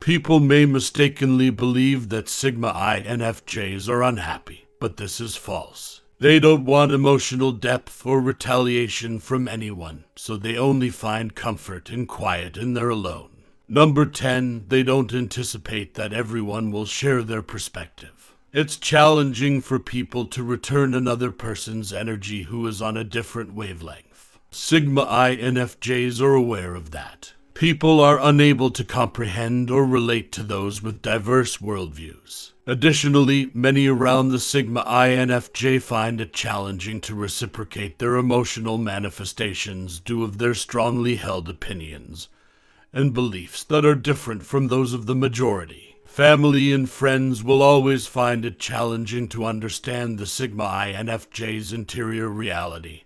People may mistakenly believe that Sigma INFJs are unhappy, but this is false. They don't want emotional depth or retaliation from anyone, so they only find comfort and quiet in their alone. Number 10, they don't anticipate that everyone will share their perspective. It's challenging for people to return another person's energy who is on a different wavelength. Sigma INFJs are aware of that. People are unable to comprehend or relate to those with diverse worldviews. Additionally, many around the Sigma INFJ find it challenging to reciprocate their emotional manifestations due to their strongly held opinions and beliefs that are different from those of the majority. Family and friends will always find it challenging to understand the Sigma INFJ's interior reality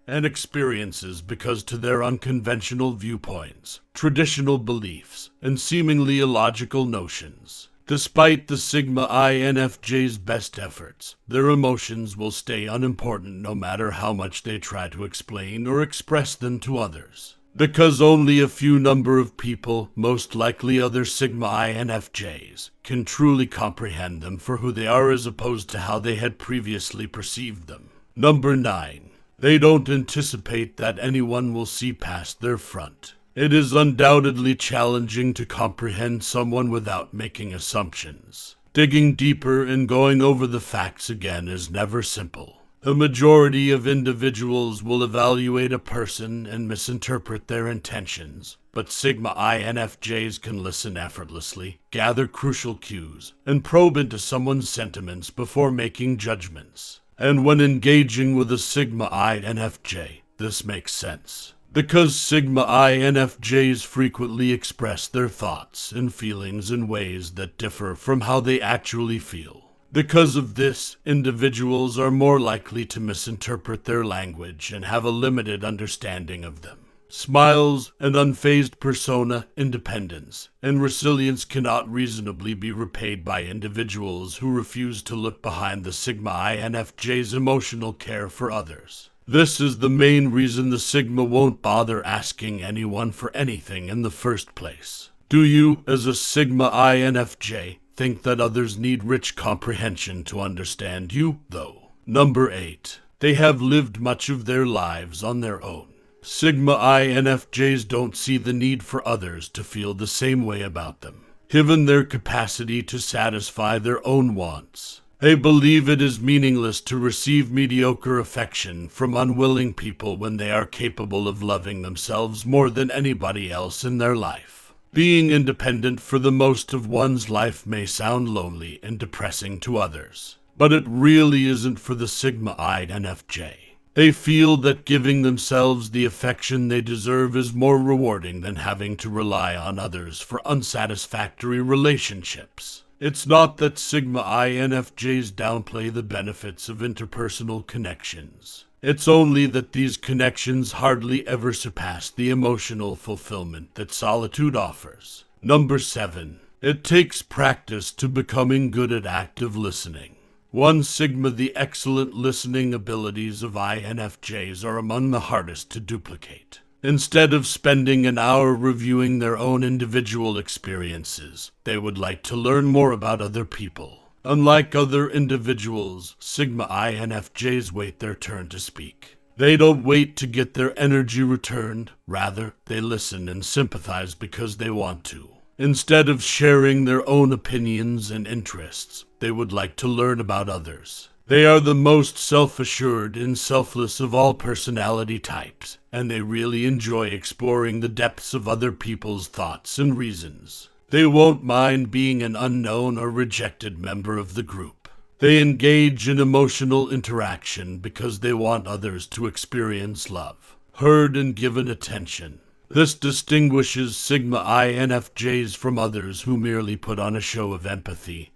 and experiences because to their unconventional viewpoints, traditional beliefs, and seemingly illogical notions. Despite the Sigma INFJ's best efforts, their emotions will stay unimportant no matter how much they try to explain or express them to others. Because only a few number of people, most likely other Sigma INFJs, can truly comprehend them for who they are as opposed to how they had previously perceived them. Number 9. They don't anticipate that anyone will see past their front. It is undoubtedly challenging to comprehend someone without making assumptions. Digging deeper and going over the facts again is never simple. The majority of individuals will evaluate a person and misinterpret their intentions, but Sigma INFJs can listen effortlessly, gather crucial cues, and probe into someone's sentiments before making judgments. And when engaging with a Sigma INFJ, this makes sense. Because Sigma INFJs frequently express their thoughts and feelings in ways that differ from how they actually feel. Because of this, individuals are more likely to misinterpret their language and have a limited understanding of them. Smiles, an unfazed persona, independence, and resilience cannot reasonably be repaid by individuals who refuse to look behind the Sigma INFJ's emotional care for others. This is the main reason the Sigma won't bother asking anyone for anything in the first place. Do you, as a Sigma INFJ, think that others need rich comprehension to understand you, though? Number 8. They have lived much of their lives on their own. Sigma INFJs don't see the need for others to feel the same way about them, given their capacity to satisfy their own wants. They believe it is meaningless to receive mediocre affection from unwilling people when they are capable of loving themselves more than anybody else in their life. Being independent for the most of one's life may sound lonely and depressing to others, but it really isn't for the Sigma INFJ. They feel that giving themselves the affection they deserve is more rewarding than having to rely on others for unsatisfactory relationships. It's not that Sigma INFJs downplay the benefits of interpersonal connections. It's only that these connections hardly ever surpass the emotional fulfillment that solitude offers. Number 7. It takes practice to becoming good at active listening. One Sigma, the excellent listening abilities of INFJs are among the hardest to duplicate. Instead of spending an hour reviewing their own individual experiences, they would like to learn more about other people. Unlike other individuals, Sigma INFJs wait their turn to speak. They don't wait to get their energy returned. Rather, they listen and sympathize because they want to. Instead of sharing their own opinions and interests, they would like to learn about others. They are the most self-assured and selfless of all personality types, and they really enjoy exploring the depths of other people's thoughts and reasons. They won't mind being an unknown or rejected member of the group. They engage in emotional interaction because they want others to experience love, heard and given attention. This distinguishes Sigma INFJs from others who merely put on a show of empathy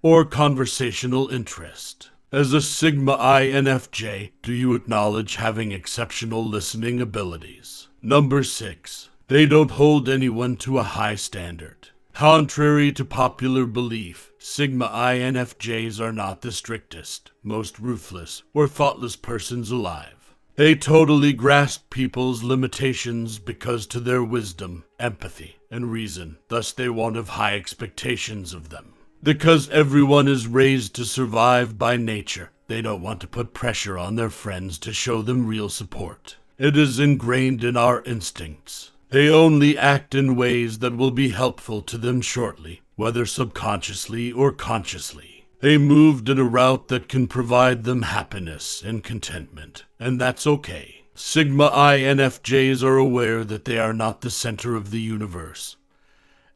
or conversational interest. As a Sigma INFJ, do you acknowledge having exceptional listening abilities? Number 6. They don't hold anyone to a high standard. Contrary to popular belief, Sigma INFJs are not the strictest, most ruthless, or thoughtless persons alive. They totally grasp people's limitations because to their wisdom, empathy, and reason, thus they won't have high expectations of them. Because everyone is raised to survive by nature, they don't want to put pressure on their friends to show them real support. It is ingrained in our instincts. They only act in ways that will be helpful to them shortly, whether subconsciously or consciously. They moved in a route that can provide them happiness and contentment, and that's okay. Sigma INFJs are aware that they are not the center of the universe,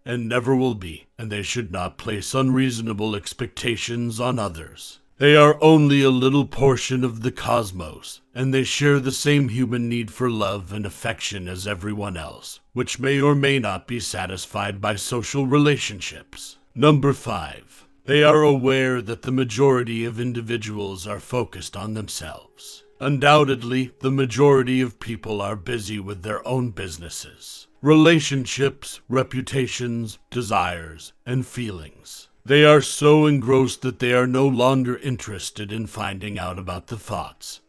and never will be, and they should not place unreasonable expectations on others. They are only a little portion of the cosmos, and they share the same human need for love and affection as everyone else, which may or may not be satisfied by social relationships. Number 5. They are aware that the majority of individuals are focused on themselves. Undoubtedly, the majority of people are busy with their own businesses, relationships, reputations, desires, and feelings. They are so engrossed that they are no longer interested in finding out about the thoughts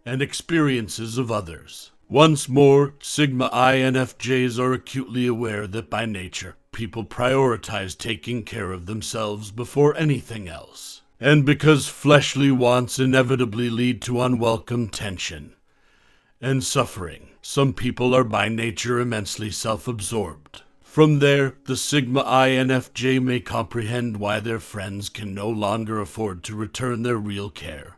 and experiences of others. Once more, Sigma INFJs are acutely aware that by nature, people prioritize taking care of themselves before anything else. And because fleshly wants inevitably lead to unwelcome tension and suffering, some people are by nature immensely self-absorbed. From there, the Sigma INFJ may comprehend why their friends can no longer afford to return their real care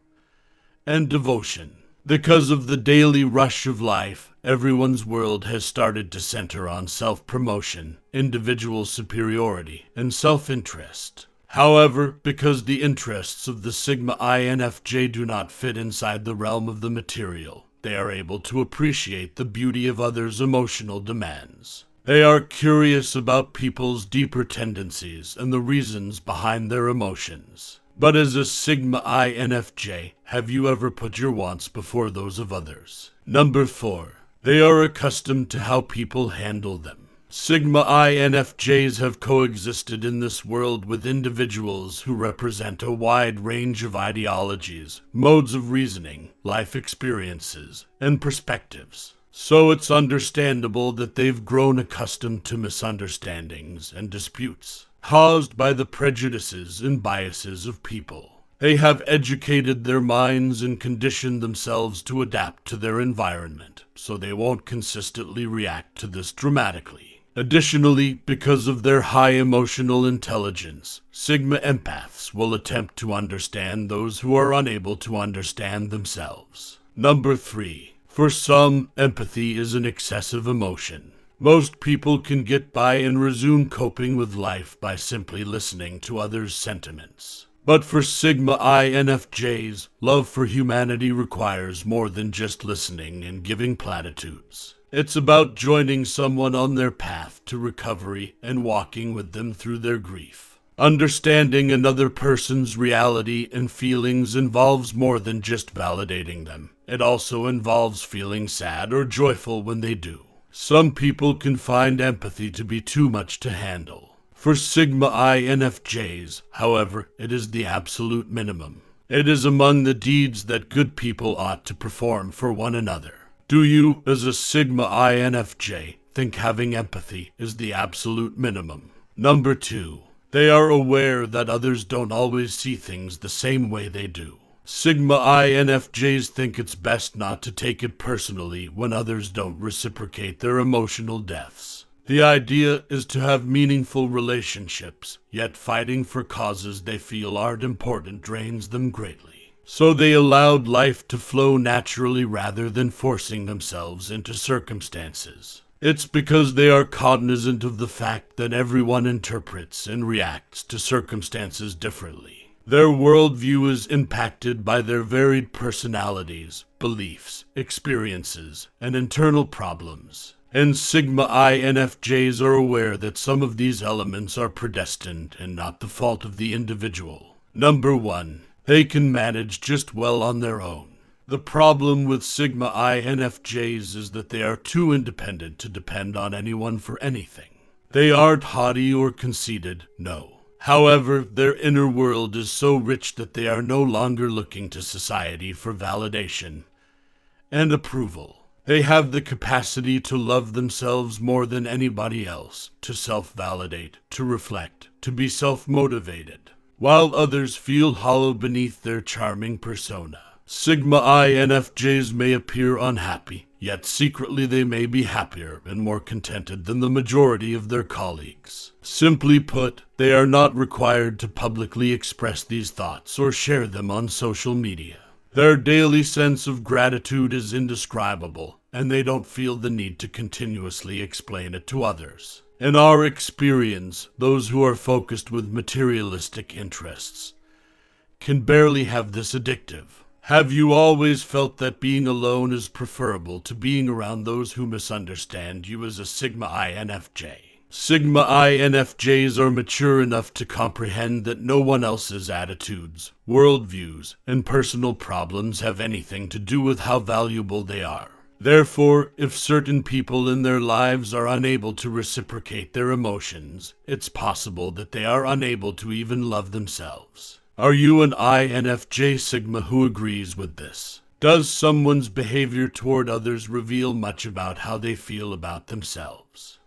and devotion. Because of the daily rush of life, everyone's world has started to center on self-promotion, individual superiority, and self-interest. However, because the interests of the Sigma INFJ do not fit inside the realm of the material, they are able to appreciate the beauty of others' emotional demands. They are curious about people's deeper tendencies and the reasons behind their emotions. But as a Sigma INFJ, have you ever put your wants before those of others? Number 4. They are accustomed to how people handle them. Sigma INFJs have coexisted in this world with individuals who represent a wide range of ideologies, modes of reasoning, life experiences, and perspectives. So it's understandable that they've grown accustomed to misunderstandings and disputes caused by the prejudices and biases of people. They have educated their minds and conditioned themselves to adapt to their environment, so they won't consistently react to this dramatically. Additionally, because of their high emotional intelligence, Sigma empaths will attempt to understand those who are unable to understand themselves. Number 3. For some, empathy is an excessive emotion. Most people can get by and resume coping with life by simply listening to others' sentiments. But for Sigma INFJs, love for humanity requires more than just listening and giving platitudes. It's about joining someone on their path to recovery and walking with them through their grief. Understanding another person's reality and feelings involves more than just validating them. It also involves feeling sad or joyful when they do. Some people can find empathy to be too much to handle. For Sigma INFJs, however, it is the absolute minimum. It is among the deeds that good people ought to perform for one another. Do you, as a Sigma INFJ, think having empathy is the absolute minimum? Number 2. They are aware that others don't always see things the same way they do. Sigma INFJs think it's best not to take it personally when others don't reciprocate their emotional depths. The idea is to have meaningful relationships, yet fighting for causes they feel aren't important drains them greatly. So they allowed life to flow naturally rather than forcing themselves into circumstances. It's because they are cognizant of the fact that everyone interprets and reacts to circumstances differently. Their worldview is impacted by their varied personalities, beliefs, experiences, and internal problems. And Sigma INFJs are aware that some of these elements are predestined and not the fault of the individual. Number 1. They can manage just well on their own. The problem with Sigma INFJs is that they are too independent to depend on anyone for anything. They aren't haughty or conceited, no. However, their inner world is so rich that they are no longer looking to society for validation and approval. They have the capacity to love themselves more than anybody else, to self-validate, to reflect, to be self-motivated, while others feel hollow beneath their charming persona. Sigma INFJs may appear unhappy, yet secretly they may be happier and more contented than the majority of their colleagues. Simply put, they are not required to publicly express these thoughts or share them on social media. Their daily sense of gratitude is indescribable, and they don't feel the need to continuously explain it to others. In our experience, those who are focused with materialistic interests can barely have this addictive. Have you always felt that being alone is preferable to being around those who misunderstand you as a Sigma INFJ? Sigma INFJs are mature enough to comprehend that no one else's attitudes, worldviews, and personal problems have anything to do with how valuable they are. Therefore, if certain people in their lives are unable to reciprocate their emotions, it's possible that they are unable to even love themselves. Are you an INFJ Sigma who agrees with this? Does someone's behavior toward others reveal much about how they feel about themselves?